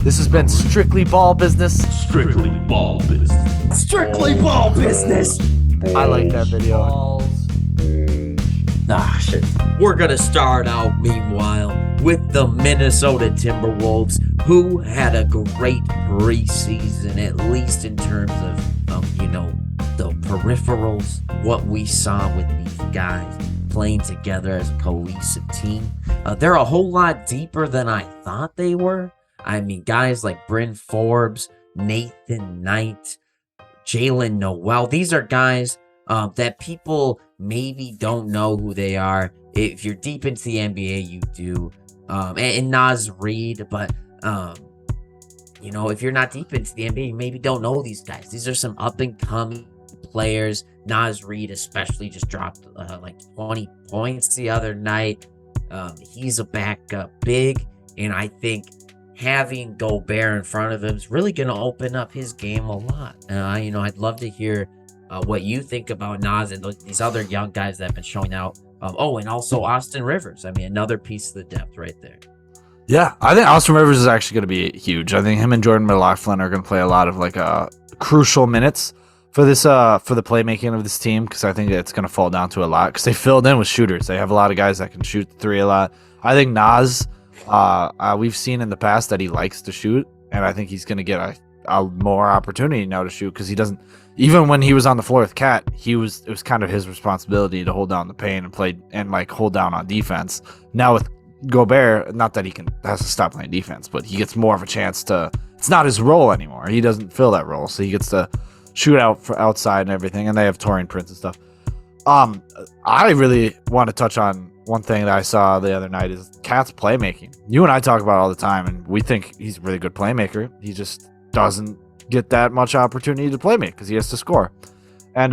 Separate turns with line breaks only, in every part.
This has been Strictly Ball Business.
Strictly ball business.
Strictly ball business.
I like that video.
Balls.
Shit. We're going to start out, meanwhile, with the Minnesota Timberwolves, who had a great preseason, at least in terms of, the peripherals, what we saw with these guys playing together as a cohesive team. They're a whole lot deeper than I thought they were. I mean, guys like Bryn Forbes, Nathan Knight, Jalen Noel, these are guys that people maybe don't know who they are. If you're deep into the NBA, you do. And Naz Reid, but if you're not deep into the NBA, you maybe don't know these guys. These are some up and coming players. Naz Reid especially just dropped like 20 points the other night. He's a backup big, and I think having Gobert in front of him is really going to open up his game a lot. I'd love to hear what you think about Naz and these other young guys that have been showing out. And also Austin Rivers. I mean, another piece of the depth right there.
Yeah, I think Austin Rivers is actually going to be huge. I think him and Jordan McLaughlin are going to play a lot of crucial minutes for this for the playmaking of this team, because I think it's going to fall down to a lot because they filled in with shooters. They have a lot of guys that can shoot the three a lot. I think Naz, we've seen in the past that he likes to shoot, and I think he's going to get a more opportunity now to shoot, because he doesn't. Even when he was on the floor with Cat, it was kind of his responsibility to hold down the paint and play and hold down on defense. Now with Gobert, not that has to stop playing defense, but he gets more of a chance to. It's not his role anymore. He doesn't fill that role, so he gets to shoot out for outside and everything. And they have Torian Prince and stuff. I really want to touch on one thing that I saw the other night is Cat's playmaking. You and I talk about it all the time, and we think he's a really good playmaker. He just doesn't get that much opportunity to play make because he has to score. And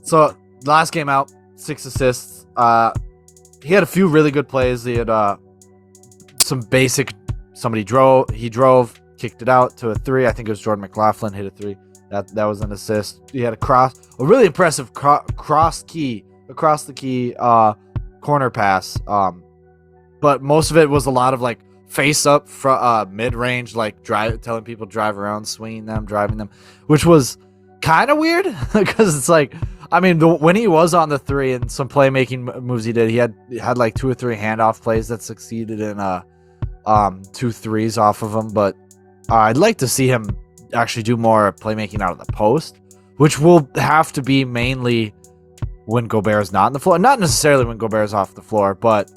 so last game out, 6 assists. He had a few really good plays. He had some basic. He drove, kicked it out to a 3. I think it was Jordan McLaughlin hit a 3. That was an assist. He had a really impressive across the key corner pass. But most of it was a lot of face up mid-range, telling people drive around, swinging them, driving them, which was kind of weird because it's when he was on the 3 and some playmaking moves he did, he had 2 or 3 handoff plays that succeeded in 2 threes off of him. But I'd like to see him actually do more playmaking out of the post, which will have to be mainly when Gobert is not on the floor, not necessarily when Gobert is off the floor, but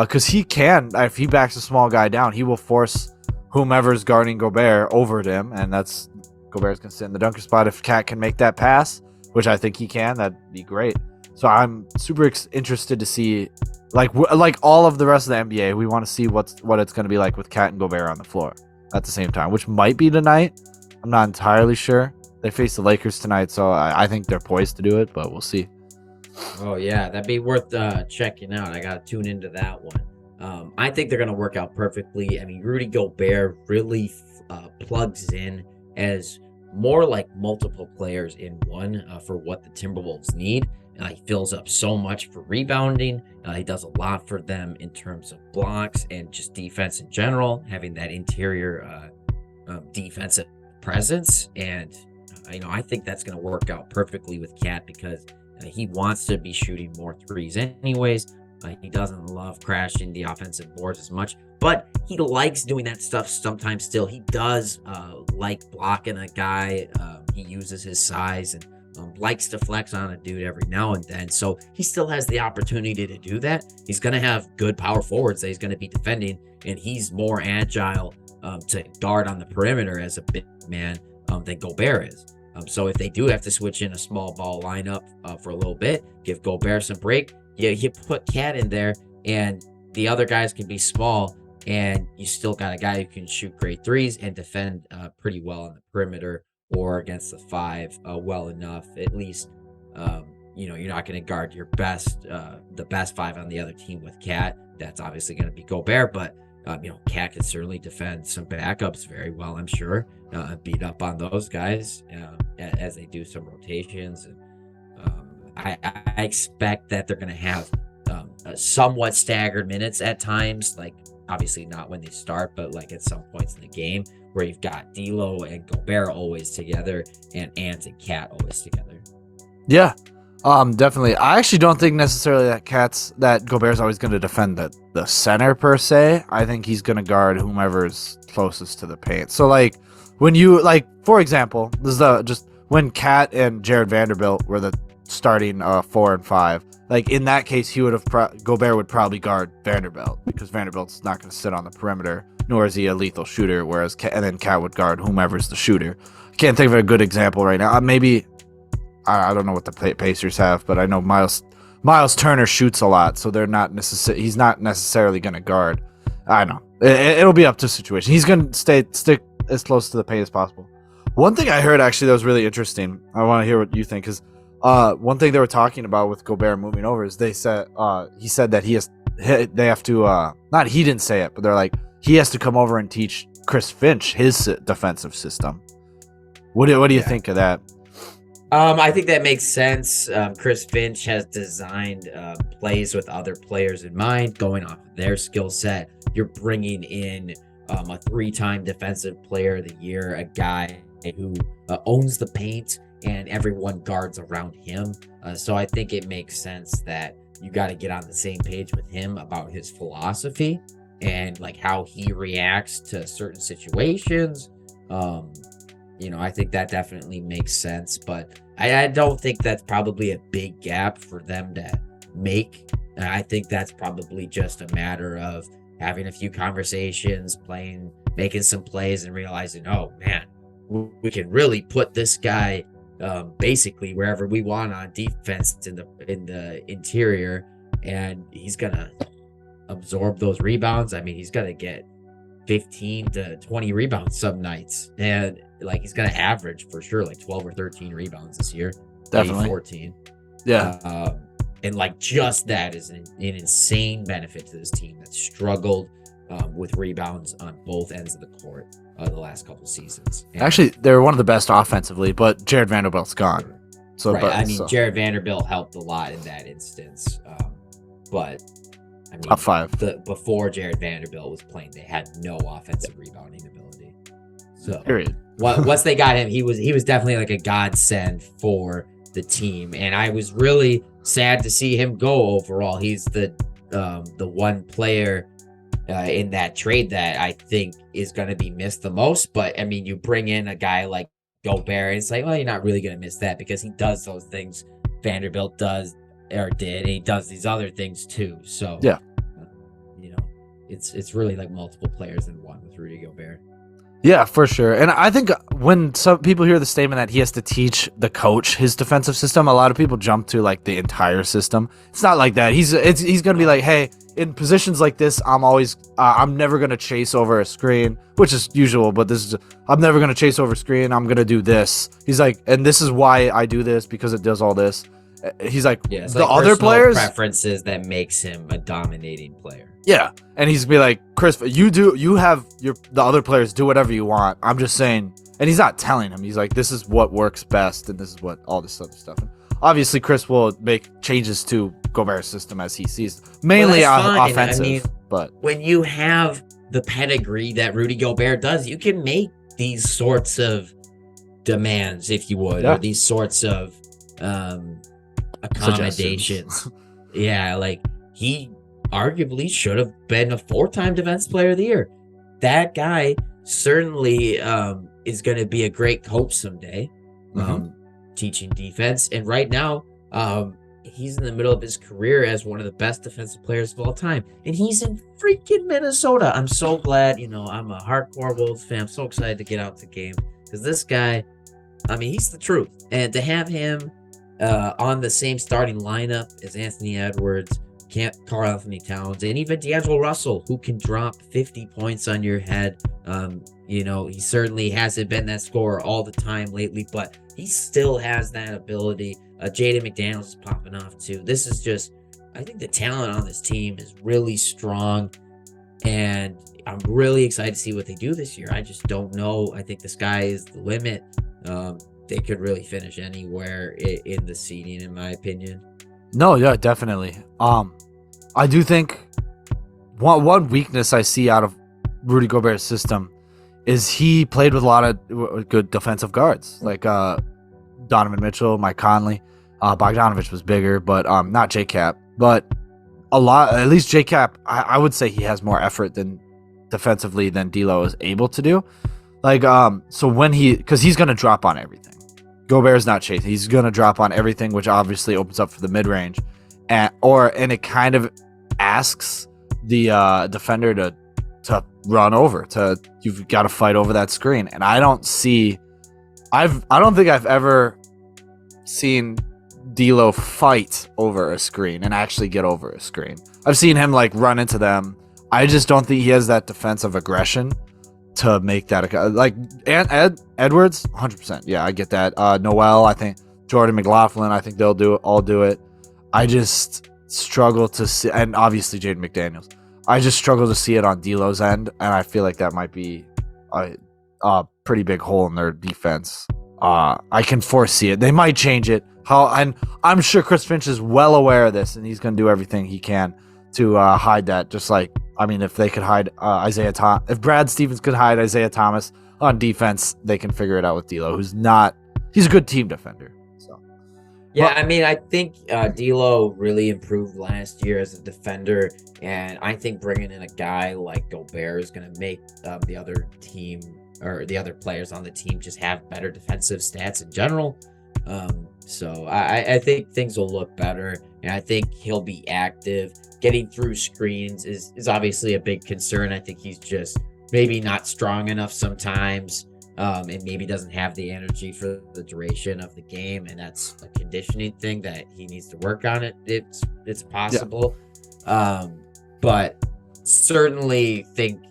because he can, if he backs a small guy down, he will force whomever's guarding Gobert over to him, and Gobert's going to sit in the dunker spot. If Cat can make that pass, which I think he can, that'd be great. So I'm super interested to see, like all of the rest of the NBA, we want to see what it's going to be like with Cat and Gobert on the floor at the same time, which might be tonight. I'm not entirely sure. They face the Lakers tonight, so I think they're poised to do it, but we'll see.
Oh, yeah, that'd be worth checking out. I got to tune into that one. I think they're going to work out perfectly. I mean, Rudy Gobert really plugs in as more like multiple players in one for what the Timberwolves need. He fills up so much for rebounding. He does a lot for them in terms of blocks and just defense in general, having that interior defensive presence. And, I think that's going to work out perfectly with Cat because he wants to be shooting more threes anyways. He doesn't love crashing the offensive boards as much, but he likes doing that stuff sometimes still. He does like blocking a guy. He uses his size and likes to flex on a dude every now and then. So he still has the opportunity to do that. He's going to have good power forwards that he's going to be defending, and he's more agile to guard on the perimeter as a big man than Gobert is. So if they do have to switch in a small ball lineup for a little bit, give Gobert some break, you put Cat in there, and the other guys can be small, and you still got a guy who can shoot great threes and defend pretty well on the perimeter or against the 5 well enough. At least, you're not going to guard your the best 5 on the other team with Cat. That's obviously going to be Gobert, but Cat can certainly defend some backups very well, I'm sure. Beat up on those guys as they do some rotations. And I expect that they're going to have somewhat staggered minutes at times, like obviously not when they start, but like at some points in the game where you've got D'Lo and Gobert always together and Ant and Cat always together.
Yeah, definitely. I actually don't think necessarily that Gobert's always going to defend the center per se. I think he's going to guard whomever's closest to the paint. So like when you for example, this is just when Cat and Jared Vanderbilt were the starting 4 and 5. Like in that case, Gobert would probably guard Vanderbilt because Vanderbilt's not going to sit on the perimeter, nor is he a lethal shooter. Whereas and then Cat would guard whomever's the shooter. I can't think of a good example right now. Maybe I don't know what the Pacers have, but I know Miles Turner shoots a lot, so he's not necessarily going to guard. I don't know. It'll be up to situation. He's going to stick as close to the paint as possible. One thing I heard actually that was really interesting. I want to hear what you think, because one thing they were talking about with Gobert moving over is he said that they have to not he didn't say it, but they're like he has to come over and teach Chris Finch his defensive system. What do you think of that?
I think that makes sense. Chris Finch has designed plays with other players in mind, going off of their skill set. You're bringing in a 3-time defensive player of the year, a guy who owns the paint and everyone guards around him. So I think it makes sense that you got to get on the same page with him about his philosophy and like how he reacts to certain situations. I think that definitely makes sense, but I don't think that's probably a big gap for them to make. I think that's probably just a matter of having a few conversations, making some plays, and realizing, oh man, we can really put this guy basically wherever we want on defense in the interior, and he's gonna absorb those rebounds. I mean, he's gonna get 15 to 20 rebounds some nights, and like he's gonna average for sure like 12 or 13 rebounds this year,
Definitely
14.
Yeah.
And like just that is an insane benefit to this team that struggled with rebounds on both ends of the court the last couple seasons. And
actually, they're one of the best offensively, but Jared Vanderbilt's gone. So
right, Jared Vanderbilt helped a lot in that instance, but I mean,
top 5.
Before Jared Vanderbilt was playing, they had no offensive rebounding ability. So
period.
Once they got him, he was definitely like a godsend for the team, and I was really sad to see him go overall. He's the one player in that trade that I think is going to be missed the most. But I mean, you bring in a guy like Gobert, and it's like, well, you're not really going to miss that because he does those things Vanderbilt does or did, and he does these other things too. So
yeah,
it's really like multiple players in one with Rudy Gobert.
Yeah, for sure. And I think when some people hear the statement that he has to teach the coach his defensive system, a lot of people jump to like the entire system. It's not like that. He's going to be like, hey, in positions like this, I'm never going to chase over a screen, which is usual, but I'm never going to chase over a screen. I'm going to do this. He's like, and this is why I do this, because it does all this. He's like,
yeah,
the like other players
preferences that makes him a dominating player.
Yeah, and he's be like, Chris, you have the other players do whatever you want. I'm just saying, and he's not telling him. He's like, this is what works best, and this is what all this other stuff. And obviously, Chris will make changes to Gobert's system as he sees, mainly offensive. I mean, but
when you have the pedigree that Rudy Gobert does, you can make these sorts of demands, if you would, or these sorts of accommodations. Yeah, like he arguably should have been a 4-time defensive player of the year. That guy certainly is going to be a great coach someday, teaching defense. And right now, he's in the middle of his career as one of the best defensive players of all time. And he's in freaking Minnesota. I'm so glad, I'm a hardcore Wolves fan. I'm so excited to get out to the game because this guy, I mean, he's the truth. And to have him on the same starting lineup as Anthony Edwards, Karl Anthony Towns, and even D'Angelo Russell, who can drop 50 points on your head. He certainly hasn't been that scorer all the time lately, but he still has that ability. Jaden McDaniels is popping off too. This is just, I think the talent on this team is really strong, and I'm really excited to see what they do this year. I just don't know. I think the sky is the limit. They could really finish anywhere in the seeding, in my opinion.
No, yeah, definitely. I do think one weakness I see out of Rudy Gobert's system is he played with a lot of good defensive guards, like Donovan Mitchell, Mike Conley. Bogdanovich was bigger, but not J-Cap. But at least J-Cap, I would say he has more effort than defensively than D'Lo is able to do. Like, so because he's going to drop on everything. Gobert's not chasing. He's going to drop on everything, which obviously opens up for the mid-range. And it kind of asks the defender to run over. You've got to fight over that screen. And I don't think I've ever seen D'Lo fight over a screen and actually get over a screen. I've seen him like run into them. I just don't think he has that defensive aggression to make that like Edwards 100%. Yeah, I get that. Noel, I think Jordan McLaughlin, I think they'll all do it. I just struggle to see, and obviously Jaden McDaniels. I just struggle to see it on D'Lo's end, and I feel like that might be a pretty big hole in their defense. I can foresee it. They might change it. And I'm sure Chris Finch is well aware of this, and he's going to do everything he can to hide that. Just like, I mean, if they could hide if Brad Stevens could hide Isaiah Thomas on defense, they can figure it out with D'Lo, he's a good team defender. So,
yeah, I mean, I think D'Lo really improved last year as a defender, and I think bringing in a guy like Gobert is going to make the other team or the other players on the team just have better defensive stats in general. So I think things will look better, and I think he'll be active. Getting through screens is obviously a big concern. I think he's just maybe not strong enough sometimes, and maybe doesn't have the energy for the duration of the game, and that's a conditioning thing that he needs to work on. It's possible, but certainly think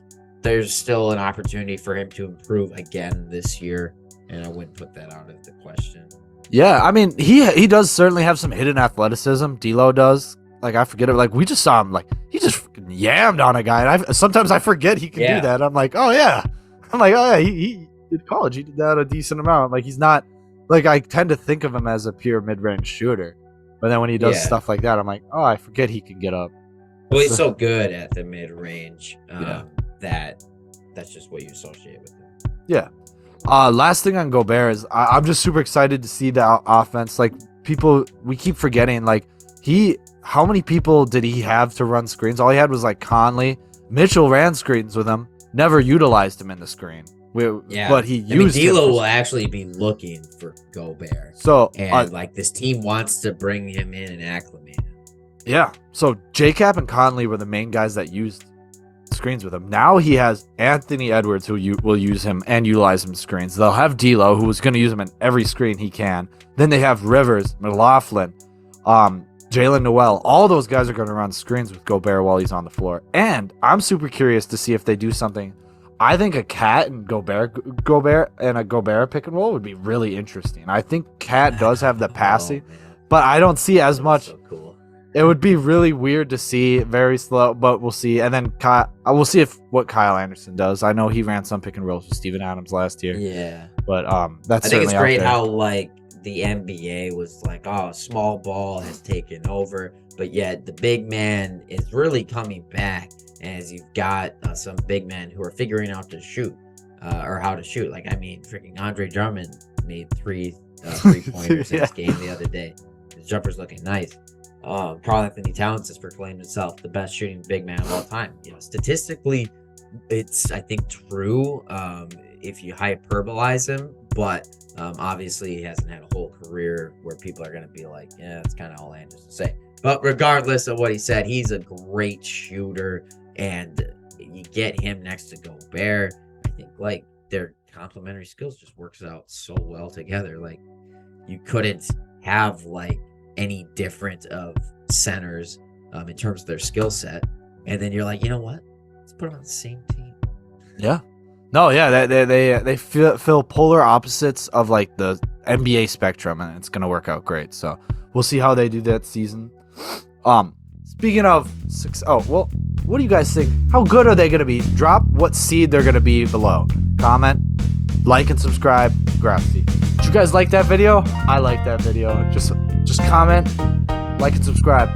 there's still an opportunity for him to improve again this year, and I wouldn't put that out of the question.
Yeah, I mean, he does certainly have some hidden athleticism. D'Lo does. Like, I forget it. Like, we just saw him, like, he just freaking yammed on a guy. And sometimes I forget he can do that. I'm like, oh, yeah. He did college. He did that a decent amount. Like, he's not, like, I tend to think of him as a pure mid-range shooter. But then when he does stuff like that, I'm like, oh, I forget he can get up.
Well, he's so good at the mid-range that that's just what you associate with him. Yeah.
Last thing on Gobert is I'm just super excited to see the offense. Like, we keep forgetting, like, how many people did he have to run screens? All he had was like Conley. Mitchell ran screens with him, never utilized him in the screen. But he used
D'Lo will actually be looking for Gobert.
So,
and like this team wants to bring him in and acclimate him.
Yeah. So J-Cap and Conley were the main guys that used screens with him. Now he has Anthony Edwards, who will use him and utilize him in screens. They'll have D'Lo, who is going to use him in every screen he can. Then they have Rivers, McLaughlin, Jalen Noel. All those guys are going to run screens with Gobert while he's on the floor. And I'm super curious to see if they do something. I think a Cat and Gobert and a Gobert pick and roll would be really interesting. I think Cat does have the passing, but I don't see as much.
So cool.
It would be really weird to see, very slow, but we'll see. And then we'll see what Kyle Anderson does. I know he ran some pick and rolls with Steven Adams last year.
Yeah,
but that's.
I think it's great how like the NBA was like, oh, small ball has taken over, but yet the big man is really coming back, as you've got some big men who are figuring out to shoot or how to shoot. Like, I mean, freaking Andre Drummond made three pointers in this game the other day. His jumper's looking nice. Karl Anthony Towns has proclaimed himself the best shooting big man of all time. You know, statistically, it's I think true if you hyperbolize him, but obviously he hasn't had a whole career where people are going to be like, yeah, that's kind of all Andrews to say. But regardless of what he said, he's a great shooter, and you get him next to Gobert. I think like their complementary skills just works out so well together. Like, you couldn't have like any different of centers in terms of their skill set, and then you're like, you know what? Let's put them on the same team.
Yeah. No, yeah, they fill polar opposites of like the NBA spectrum, and it's gonna work out great. So we'll see how they do that season. Speaking of what do you guys think? How good are they gonna be? Drop what seed they're gonna be below. Comment, like, and subscribe. Gravity. Did you guys like that video? I like that video. Just comment, like, and subscribe.